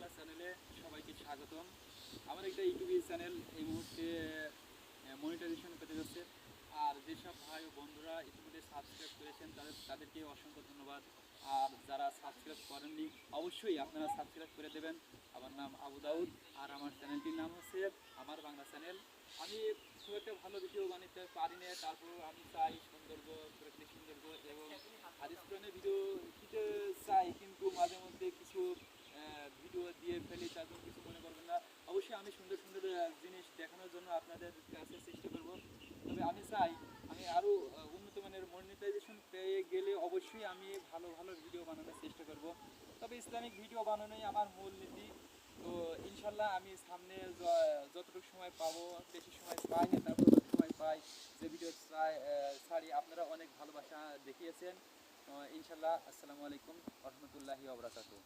বাংলা চ্যানেলে সবাইকে স্বাগতম। আমার একটা ইউটিউব চ্যানেল এই মুহূর্তে মনিটাইজেশন পেতে যাচ্ছে। আর যেসব ভাই ও বন্ধুরা ইতিমধ্যে সাবস্ক্রাইব করেছেন তাদেরকে অসংখ্য ধন্যবাদ। আর যারা সাবস্ক্রাইব করেননি অবশ্যই আপনারা সাবস্ক্রাইব করে দেবেন। আমার নাম আবু দাউদ আর আমার চ্যানেলটির নাম হচ্ছে আমার বাংলা চ্যানেল। আমি খুব একটা ভালো ভিডিও বানাতে পারি না, তারপর আমি চাই সৌন্দর্য, প্রকৃতিক সৌন্দর্য এবং হাদিস কোরআনের ভিডিও দিতে চাই, কিন্তু মাঝে মধ্যে কিছু ভিডিও দিয়ে ফেলি, তার জন্য কিছু মনে করবেন না। অবশ্যই আমি সুন্দর সুন্দর জিনিস দেখানোর জন্য আপনাদের কাছে চেষ্টা করব। তবে আমি চাই আমি আরও উন্নত মানের মনিটাইজেশন পেয়ে গেলে অবশ্যই আমি ভালো ভালো ভিডিও বানানোর চেষ্টা করব। তবে ইসলামিক ভিডিও বানানোই আমার মূল নীতি। তো ইনশাল্লাহ আমি সামনে যতটুকু সময় পাবো, বেশি সময় পাই না, তারপর যতটুকু সময় পাই যে ভিডিও ছাড়ি, আপনারা অনেক ভালোবাসা দেখিয়েছেন। ইনশাল্লাহ। আসসালামু আলাইকুম ওয়া রাহমাতুল্লাহি ওয়া বারাকাতুহু।